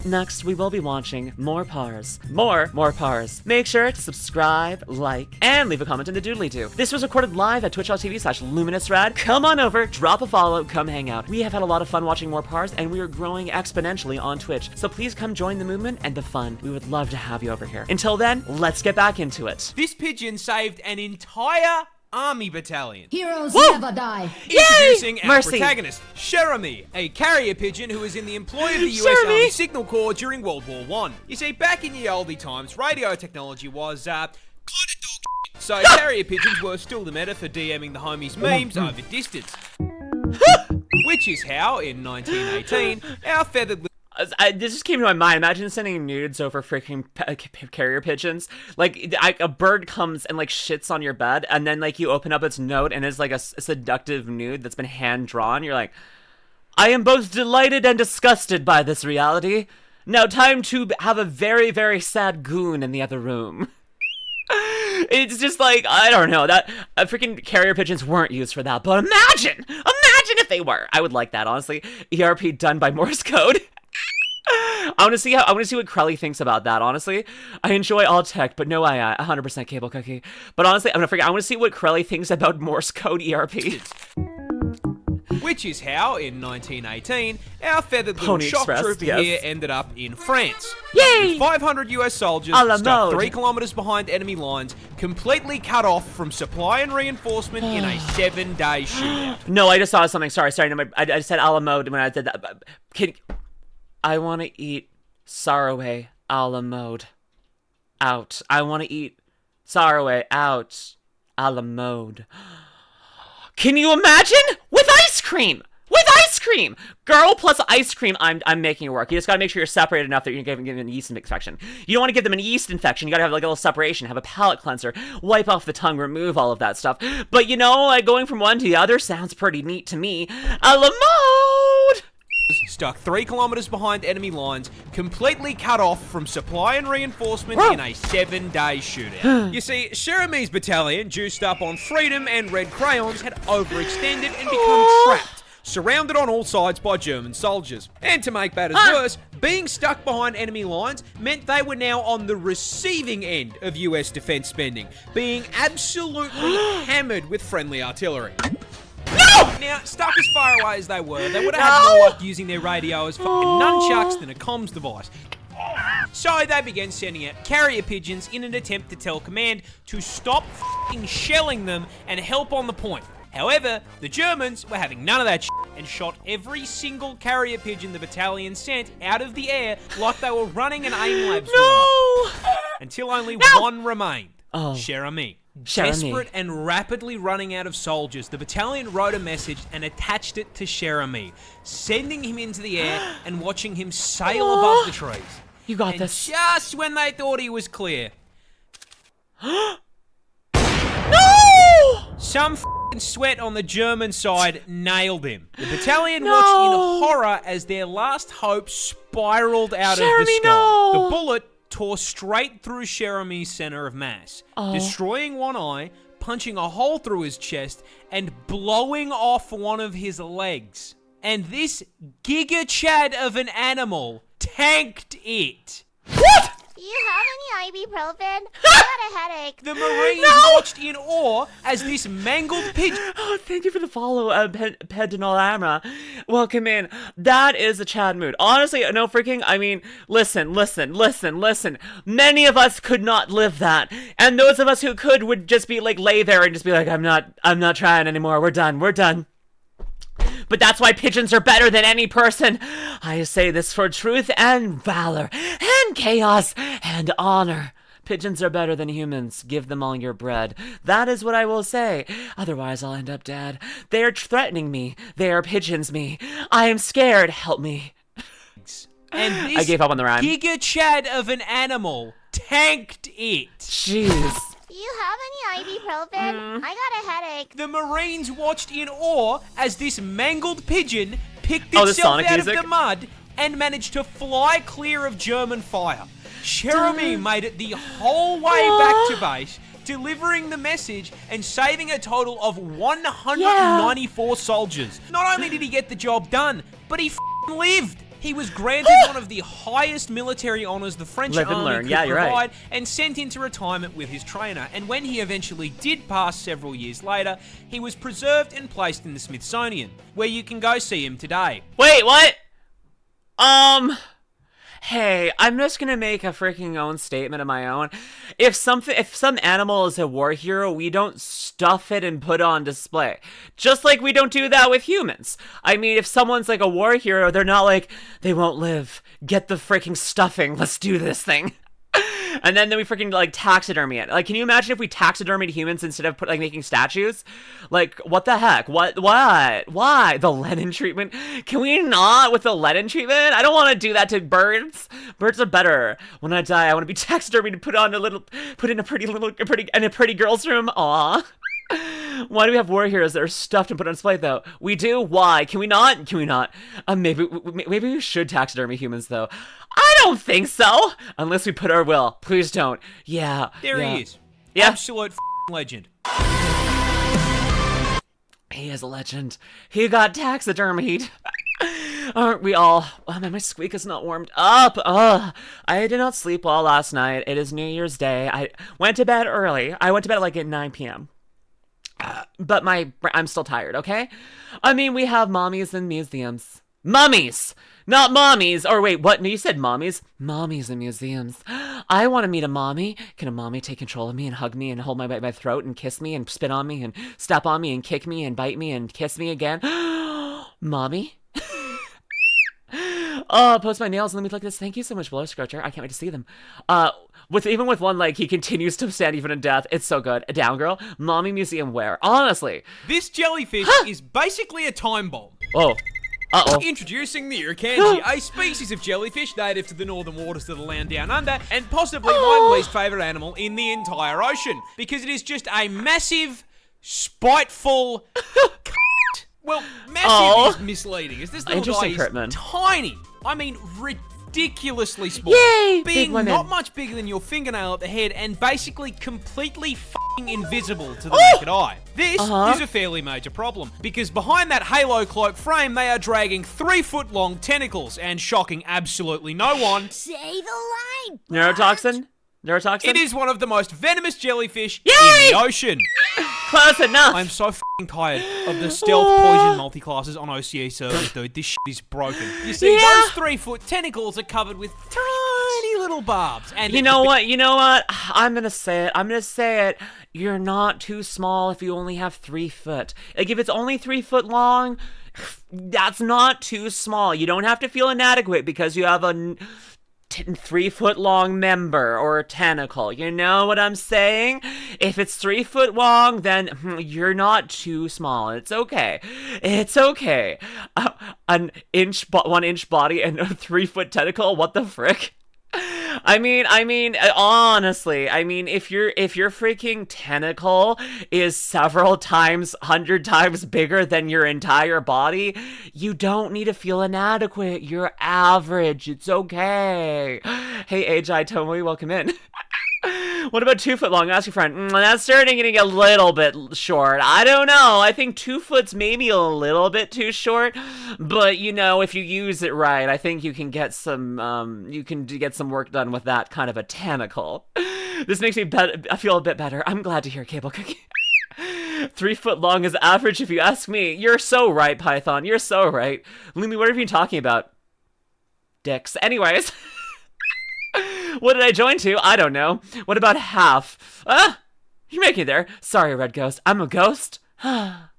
Next, we will be watching more Parz. More Parz. Make sure to subscribe, like, and leave a comment in the doodly-doo. This was recorded live at twitch.tv/LuminusRed. Come on over, drop a follow, come hang out. We have had a lot of fun watching more Parz, and we are growing exponentially on Twitch. So please come join the movement and the fun. We would love to have you over here. Until then, let's get back into it. This pigeon saved an entire army battalion. Heroes never die. Introducing our Mercy. protagonist, Cher Ami, a carrier pigeon who was in the employ of the Cher US Ami. Army Signal Corps during World War I. You see, back in the oldie times, radio technology was, kind of dog shit. So carrier pigeons were still the meta for DMing the homies memes over distance. Which is how, in 1918, our feathered This just came to my mind. Imagine sending nudes over freaking carrier pigeons. Like, a bird comes and, like, shits on your bed, and then, like, you open up its note, and it's, like, a seductive nude that's been hand-drawn. You're like, I am both delighted and disgusted by this reality. Now time to have a very, very sad goon in the other room. It's just like, I don't know, that freaking carrier pigeons weren't used for that, but imagine if they were. I would like that, honestly. ERP done by Morse code. I want to see what Krelly thinks about that, honestly. I enjoy all tech, but no AI, 100% cable cookie. But honestly, I want to see what Krelly thinks about Morse code ERP. Which is how, in 1918, our feathered little Pony shock Express, trooper yes. here ended up in France. Yay! With 500 US soldiers A la stuck mode. 3 kilometers behind enemy lines, completely cut off from supply and reinforcement in a 7-day shootout. No, I just saw something. Sorry. No, I said a la mode when I did that. I want to eat Saraway a la mode. Out. I want to eat Saraway out a la mode. Can you imagine? With ice cream! With ice cream! Girl plus ice cream, I'm making it work. You just gotta make sure you're separated enough that you're giving them a yeast infection. You don't want to give them an yeast infection. You gotta have like a little separation, have a palate cleanser, wipe off the tongue, remove all of that stuff. But you know, like going from one to the other sounds pretty neat to me. A la mode! Stuck 3 kilometers behind enemy lines, completely cut off from supply and reinforcement in a 7-day shootout. You see, Cher Ami's battalion, juiced up on freedom and red crayons, had overextended and become trapped, surrounded on all sides by German soldiers. And to make matters worse, being stuck behind enemy lines meant they were now on the receiving end of US defense spending, being absolutely hammered with friendly artillery. No! Now, stuck as far away as they were, they would have had more luck using their radio as fucking nunchucks than a comms device. So they began sending out carrier pigeons in an attempt to tell command to stop fucking shelling them and help on the point. However, the Germans were having none of that shit and shot every single carrier pigeon the battalion sent out of the air like they were running an aim lab until only one remained. Cher Ami. Desperate and rapidly running out of soldiers, the battalion wrote a message and attached it to Cher Ami, sending him into the air and watching him sail above the trees. You got And this. just when they thought he was clear, No! some f***ing sweat on the German side nailed him. The battalion watched in horror as their last hope spiraled out of the sky. No. The bullet tore straight through Cher Ami's center of mass, destroying one eye, punching a hole through his chest, and blowing off one of his legs. And this Giga Chad of an animal tanked it. What? Do you have any ibuprofen? I got a headache. The Marines watched in awe as this mangled pigeon. Oh, thank you for the follow, Pedinolama. Welcome in. That is a Chad mood. Honestly, no freaking, I mean, listen. Many of us could not live that. And those of us who could would just be like, lay there and just be like, I'm not trying anymore. We're done. But that's why pigeons are better than any person. I say this for truth and valor and chaos and honor. Pigeons are better than humans. Give them all your bread. That is what I will say. Otherwise, I'll end up dead. They are threatening me. They are pigeons me. I am scared. Help me. And this I gave up on the rhyme. Giga Chad of an animal tanked it. Jeez. Do you have any ibuprofen? I got a headache. The Marines watched in awe as this mangled pigeon picked the itself Sonic out music? of the mud and managed to fly clear of German fire. Cher Ami made it the whole way back to base, delivering the message and saving a total of 194 soldiers. Not only did he get the job done, but he lived. He was granted one of the highest military honors the French Live and army learn. could Yeah, you're right. provide, and sent into retirement with his trainer. And when he eventually did pass several years later, he was preserved and placed in the Smithsonian, where you can go see him today. Wait, what? Hey, I'm just gonna make a freaking own statement of my own. If some animal is a war hero, we don't stuff it and put it on display. Just like we don't do that with humans. I mean, if someone's like a war hero, they're not like, they won't live. Get the freaking stuffing. Let's do this thing. And then we freaking like taxidermy it. Like, can you imagine if we taxidermied humans instead of making statues? Like, what the heck? What? Why? The Lenin treatment? Can we not with the Lenin treatment? I don't want to do that to birds. Birds are better. When I die, I want to be taxidermied and put in a pretty girl's room. Aw. Why do we have war heroes that are stuffed and put on display, though? We do? Why? Can we not? Can we not? Maybe we should taxidermy humans, though. I don't think so! Unless we put our will. Please don't. Yeah. There yeah. he is. Yeah. Absolute legend. He is a legend. He got taxidermied. Aren't we all? Oh man, my squeak is not warmed up. I did not sleep well last night. It is New Year's Day. I went to bed early. I went to bed like at 9 p.m. But I'm still tired, okay? I mean, we have mommies in museums. Mummies! Not mommies! Or wait, what? No, you said mommies? Mommies in museums. I want to meet a mommy. Can a mommy take control of me and hug me and hold my by my throat and kiss me and spit on me and step on me and kick me and bite me and kiss me again? Mommy? Oh, post my nails and let me look at this. Thank you so much, Blow Scratcher. I can't wait to see them. Even with one leg, he continues to stand even in death. It's so good. A down girl. Mommy museum wear. Honestly. This jellyfish is basically a time bomb. Oh. Uh-oh. Introducing the Irukandji, a species of jellyfish native to the northern waters of the land down under, and possibly my least favourite animal in the entire ocean, because it is just a massive, spiteful Well, massive is misleading. Is this little guy is tiny. I mean, ridiculously small. Yay! Being not much bigger than your fingernail at the head and basically completely f***ing invisible to the naked eye. This is a fairly major problem, because behind that halo cloak frame, they are dragging 3-foot-long tentacles and shocking absolutely no one. Say the line. Neurotoxin? Neurotoxin? It is one of the most venomous jellyfish Yay! in the ocean. Close enough. I'm so f***ing tired of the stealth poison multi-classes on OCA servers, dude. This shit is broken. You see, those 3-foot tentacles are covered with tiny little barbs. And you know what? I'm gonna say it. You're not too small if you only have 3 foot. Like, if it's only 3 foot long, that's not too small. You don't have to feel inadequate because you have a 3 foot long member or tentacle. You know what I'm saying? If it's 3 foot long, then you're not too small. It's okay. It's okay. 1 inch body and a 3 foot tentacle. What the frick? I mean, honestly, if your freaking tentacle is several times, 100 times bigger than your entire body, you don't need to feel inadequate. You're average. It's okay. Hey, AJ Tomoe, welcome in. What about 2 foot long? Ask your friend. That's starting getting a little bit short. I don't know. I think 2 foot's maybe a little bit too short, but if you use it right, I think you can get some work done with that kind of a tentacle. This makes me I feel a bit better. I'm glad to hear, Cable Cookie. 3 foot long is average if you ask me. You're so right, Python. You're so right. Lumi, what have you been talking about? Dicks. Anyways. What did I join to? I don't know. What about half? You make me there. Sorry, Red Ghost. I'm a ghost. That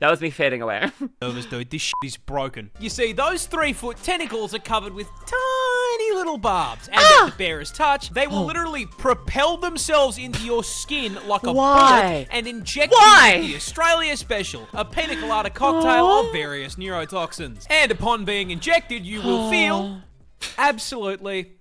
was me fading away. Dude, this shit is broken. You see, those 3-foot tentacles are covered with tiny little barbs, and at the barest touch, they will literally propel themselves into your skin like a bullet and inject you with the Australia Special, a pina colada cocktail of various neurotoxins. And upon being injected, you will feel absolutely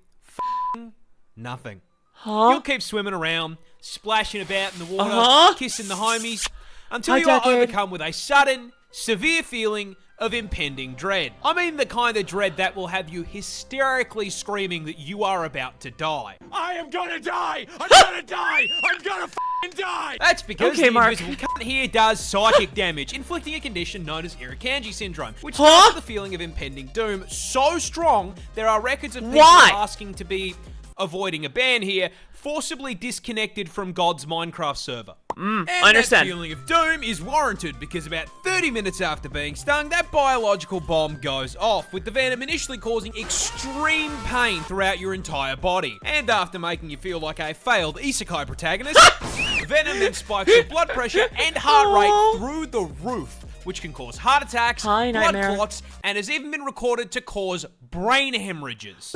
nothing. You'll keep swimming around, splashing about in the water, kissing the homies, until you are overcome with a sudden, severe feeling of impending dread. I mean the kind of dread that will have you hysterically screaming that you are about to die. I am gonna die! I'm gonna die! I'm gonna die. That's because Okay, the Mark. invisible cunt here does psychic damage, inflicting a condition known as Irukandji syndrome, which Huh? starts with the feeling of impending doom so strong there are records of people Why? asking to be, avoiding a ban here, forcibly disconnected from God's Minecraft server. And I understand. that feeling of doom is warranted because about 30 minutes after being stung, that biological bomb goes off, with the venom initially causing extreme pain throughout your entire body. And after making you feel like a failed isekai protagonist, the venom then spikes your blood pressure and heart rate through the roof, which can cause heart attacks, Hi, blood Nightmare. clots, and has even been recorded to cause brain hemorrhages.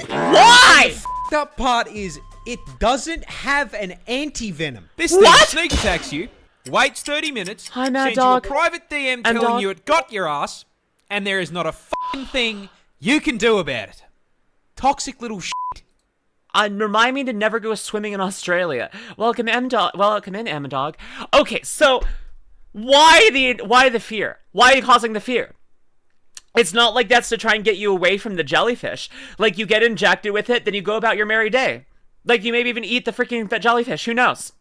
Why? The up part is it doesn't have an anti-venom. This thing What? sneak attacks you, waits 30 minutes, Hi, Mad sends Dog. you a private DM And telling Dog. you it got your ass, and there is not a f***ing thing you can do about it. Toxic little shit. Remind me to never go swimming in Australia. Welcome, M-Dog. Welcome in, M-Dog. Okay, so why the fear? Why are you causing the fear? It's not like that's to try and get you away from the jellyfish. Like, you get injected with it, then you go about your merry day. Like, you maybe even eat the freaking jellyfish. Who knows?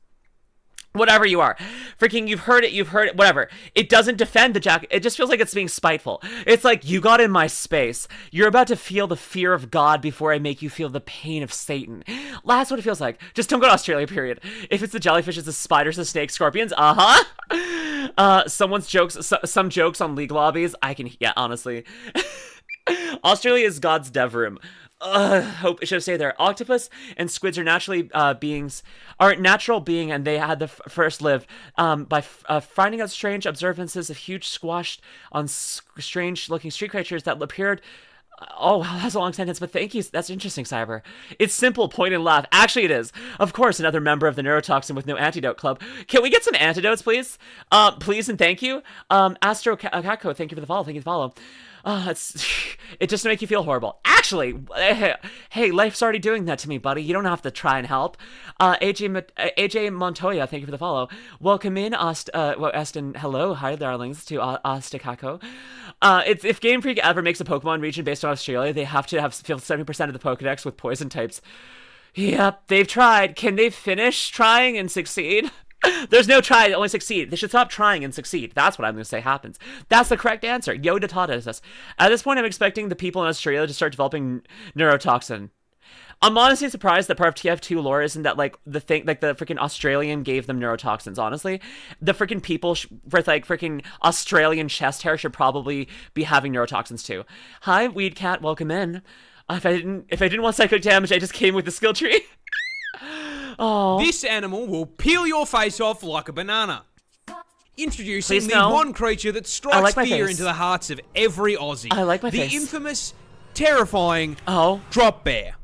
Whatever you are. Freaking, you've heard it, whatever. It doesn't defend the jack. It just feels like it's being spiteful. It's like, you got in my space. You're about to feel the fear of God before I make you feel the pain of Satan. That's what it feels like. Just don't go to Australia, period. If it's the jellyfish, it's the spiders, the snakes, scorpions. Some jokes on league lobbies. Yeah, honestly. Australia is God's dev room. Hope it should stay there. Octopus and squids are natural being, and they had the first lived by finding out strange observances of huge squashed on strange looking street creatures that appeared. Oh, wow, that's a long sentence, but thank you. That's interesting, Cyber. It's simple, point and laugh. Actually, it is. Of course, another member of the Neurotoxin with No Antidote Club. Can we get some antidotes, please? Please and thank you. Astro Kako, thank you for the follow. Thank you for the follow. It just to make you feel horrible. Actually, hey, life's already doing that to me, buddy. You don't have to try and help. AJ Montoya, thank you for the follow. Welcome in, Aston. Hello, hi, darlings, to Astakako. If Game Freak ever makes a Pokemon region based on Australia, they have to fill 70% of the Pokedex with poison types. Yep, they've tried. Can they finish trying and succeed? There's no try, only succeed. They should stop trying and succeed. That's what I'm going to say happens. That's the correct answer. Yoda taught us this. At this point, I'm expecting the people in Australia to start developing neurotoxin. I'm honestly surprised that part of TF2 lore isn't that, like, the thing, like, the freaking Australian gave them neurotoxins, honestly. The freaking people with, like, freaking Australian chest hair should probably be having neurotoxins, too. Hi, Weed Cat, welcome in. If I didn't want psychic damage, I just came with the skill tree. Oh. This animal will peel your face off like a banana. Introducing Please the no. one creature that I strikes like my fear face. into the hearts of every Aussie. I like my the face. The infamous, terrifying Oh. drop bear.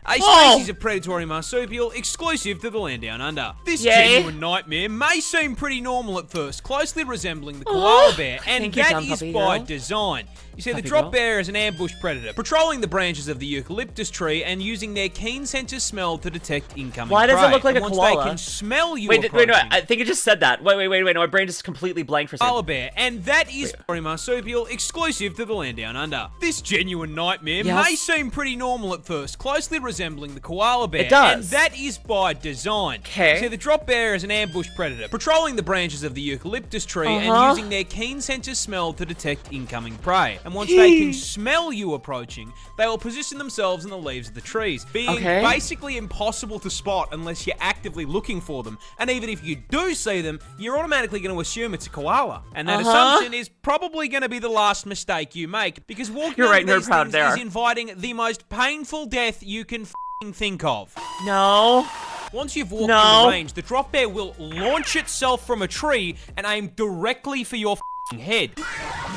A Oh. species of predatory marsupial exclusive to the land down under. This Yay. genuine nightmare may seem pretty normal at first, closely resembling the koala bear, and Thank you, that dumb is puppy by girl. design. You see, Puppy the drop girl. bear is an ambush predator, patrolling the branches of the eucalyptus tree and using their keen sense of smell to detect incoming Why does it prey. look like And a once koala? they can smell you Wait, approaching, no, I think it just said that. Wait, no, my brain just completely blank for a koala second. bear, and that is a marsupial exclusive to the land down under. This genuine nightmare Yes. may seem pretty normal at first, closely resembling the koala bear. It does. And that is by design. Okay. See, the drop bear is an ambush predator, patrolling the branches of the eucalyptus tree and using their keen sense of smell to detect incoming prey. And once they can smell you approaching, they will position themselves in the leaves of the trees, being basically impossible to spot unless you're actively looking for them. And even if you do see them, you're automatically going to assume it's a koala. And that assumption is probably going to be the last mistake you make, because walking You're right, over these nerd proud things there. is inviting the most painful death you can think of. No. Once you've walked in the range, the drop bear will launch itself from a tree and aim directly for your head.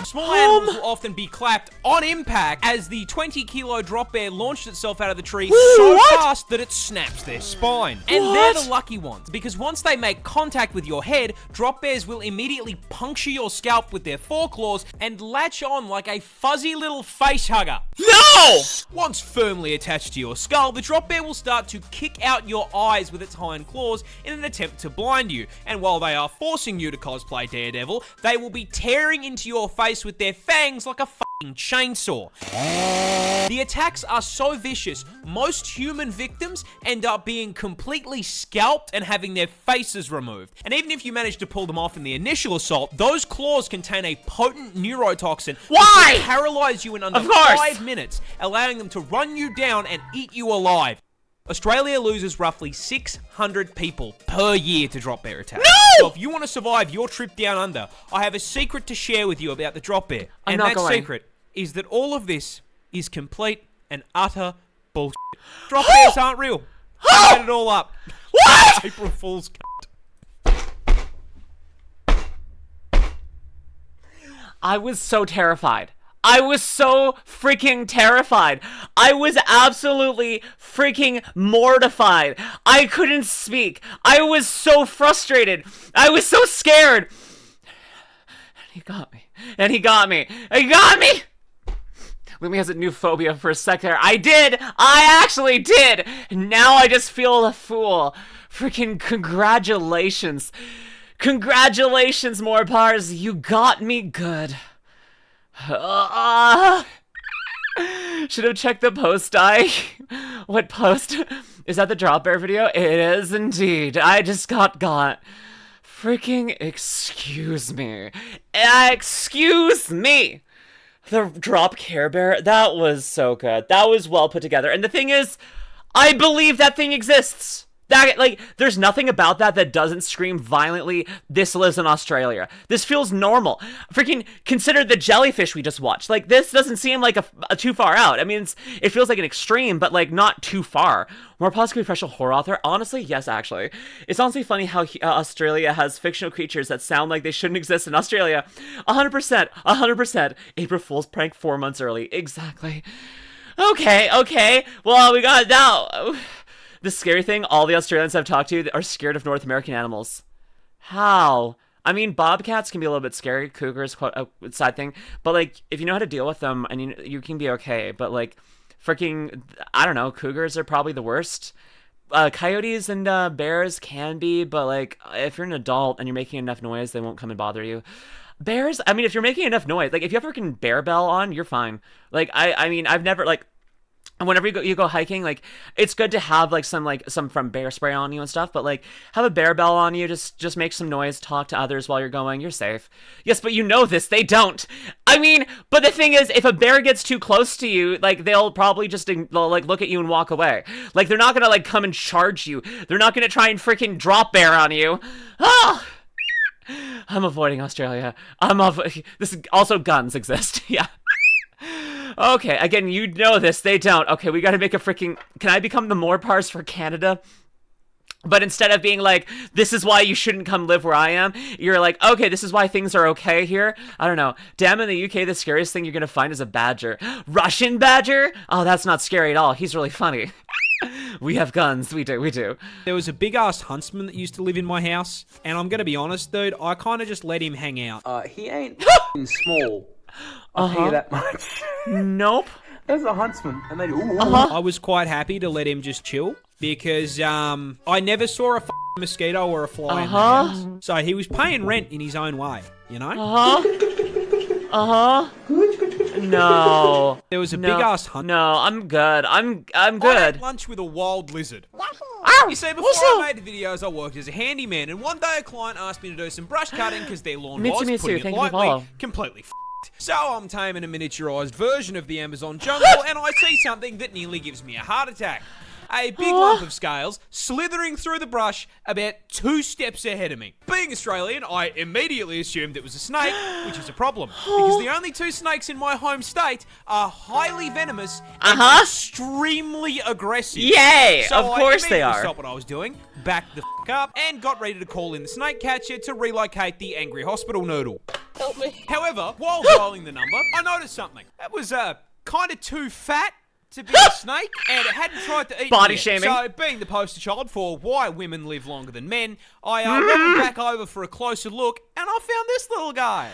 Small animals will often be clapped on impact as the 20-kilo drop bear launched itself out of the tree so fast that it snaps their spine. And they're the lucky ones, because once they make contact with your head, drop bears will immediately puncture your scalp with their foreclaws and latch on like a fuzzy little face hugger. No! Once firmly attached to your skull, the drop bear will start to kick out your eyes with its hind claws in an attempt to blind you. And while they are forcing you to cosplay Daredevil, they will be tearing into your face with their fangs like a chainsaw. The attacks are so vicious, most human victims end up being completely scalped and having their faces removed. And even if you manage to pull them off in the initial assault, those claws contain a potent neurotoxin Why? that will paralyze you in under Of course. 5 minutes, allowing them to run you down and eat you alive. Australia loses roughly 600 people per year to drop bear attacks. No! So if you want to survive your trip down under, I have a secret to share with you about the drop bear. I'm and not that going. secret is that all of this is complete and utter bullshit. Drop bears aren't real. I made it all up. What? April Fool's. I was so terrified. I was so freaking terrified. I was absolutely freaking mortified. I couldn't speak. I was so frustrated. I was so scared. And he got me. And he got me. He got me! Lumi has a new phobia for a sec there. I did! I actually did! And now I just feel a fool. Freaking congratulations. Congratulations, more Parz. You got me good. Should have checked the post I. What post? Is that the drop bear video? It is indeed. I just got. Freaking excuse me. Excuse me. The drop Care Bear, that was so good. That was well put together. And the thing is, I believe that thing exists. That, like, there's nothing about that that doesn't scream violently, this lives in Australia. This feels normal. Freaking consider the jellyfish we just watched. Like, this doesn't seem like a too far out. I mean, it feels like an extreme, but, like, not too far. More possibly professional horror author? Honestly, yes, actually. It's honestly funny how Australia has fictional creatures that sound like they shouldn't exist in Australia. 100%, 100%. April Fool's prank 4 months early. Exactly. Okay. Well, we got it now. The scary thing, all the Australians I've talked to are scared of North American animals. How? I mean, bobcats can be a little bit scary. Cougars, quite a side thing. But, like, if you know how to deal with them, and you can be okay. But, like, freaking, I don't know, cougars are probably the worst. Coyotes and bears can be, but, like, if you're an adult and you're making enough noise, they won't come and bother you. Bears, I mean, if you're making enough noise, like, if you have a freaking bear bell on, you're fine. Like, I mean, I've never, like, whenever you go hiking, like, it's good to have some from bear spray on you and stuff, but like have a bear bell on you, just make some noise, talk to others while you're going, you're safe. Yes, but you know this, they don't. I mean, but the thing is, if a bear gets too close to you, like, they'll probably just like look at you and walk away. Like, they're not gonna like come and charge you. They're not gonna try and freaking drop bear on you. Ah! I'm avoiding Australia. This is also guns exist. Yeah. Okay, again, you know this, they don't. Okay, we gotta make a freaking... Can I become the more Parz for Canada? But instead of being like, this is why you shouldn't come live where I am, you're like, okay, this is why things are okay here. I don't know. Damn, in the UK, the scariest thing you're gonna find is a badger. Russian badger? Oh, that's not scary at all. He's really funny. We have guns. We do. There was a big-ass huntsman that used to live in my house, and I'm gonna be honest, dude, I kind of just let him hang out. He ain't f***ing small. I'll tell you that much. Nope. There's a huntsman, and they do. I was quite happy to let him just chill, because I never saw a f***ing mosquito or a fly in the house. So he was paying rent in his own way, you know? No. There was a big-ass huntsman. No, I'm good. I'm I good. had lunch with a wild lizard. You see, before I made the videos, I worked as a handyman, and one day a client asked me to do some brush cutting because their lawn was, Mitsu, putting it thank you for lightly, follow. completely f***ed. So I'm taming a miniaturized version of the Amazon jungle, and I see something that nearly gives me a heart attack. A big lump of scales slithering through the brush about 2 steps ahead of me. Being Australian, I immediately assumed it was a snake, which is a problem, because the only 2 snakes in my home state are highly venomous and extremely aggressive. Yay! So Of course they I immediately are. stopped what I was doing, backed the f*** up, and got ready to call in the snake catcher to relocate the angry hospital noodle. Help me. However, while dialing the number, I noticed something. It was kind of too fat to be a snake, and it hadn't tried to eat Body me yet. shaming. So, being the poster child for why women live longer than men, I went back over for a closer look, and I found this little guy.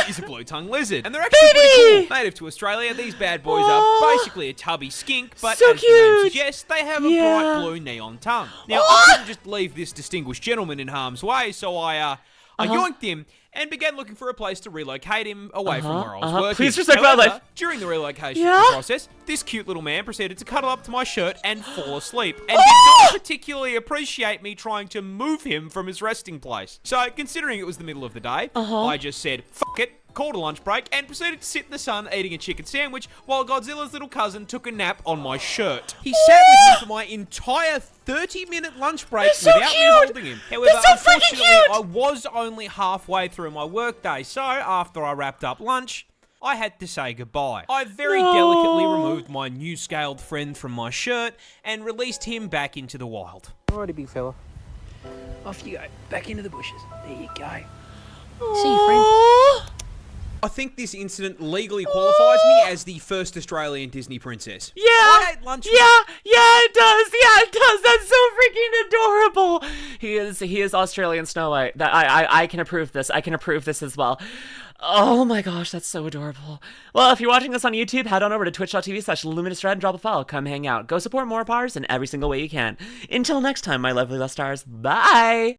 This is a blue-tongue lizard, and they're actually pretty cool. Native to Australia, these bad boys are basically a tubby skink, but So as the name cute. suggests, they have a bright blue neon tongue. Now, I couldn't just leave this distinguished gentleman in harm's way, so I yoinked him and began looking for a place to relocate him away from where I was working. Please respect However, wildlife. during the relocation Yeah? process, this cute little man proceeded to cuddle up to my shirt and fall asleep, and did not particularly appreciate me trying to move him from his resting place. So, considering it was the middle of the day, I just said, fuck it, called a lunch break, and proceeded to sit in the sun eating a chicken sandwich while Godzilla's little cousin took a nap on my shirt. He sat with me for my entire 30-minute lunch break That's so without me cute. holding him. However, That's so freaking unfortunately, cute. I was only halfway through my workday, so after I wrapped up lunch, I had to say goodbye. I very delicately removed my new scaled friend from my shirt and released him back into the wild. Alrighty, big fella. Off you go. Back into the bushes. There you go. See you, friend. I think this incident legally qualifies me as the first Australian Disney princess. Yeah. I ate lunch with- It does. Yeah, it does. That's so freaking adorable. He is Australian Snow White. That I can approve this. I can approve this as well. Oh my gosh, that's so adorable. Well, if you're watching this on YouTube, head on over to twitch.tv/LuminusRed and drop a follow. Come hang out. Go support more Parz in every single way you can. Until next time, my lovely love stars. Bye.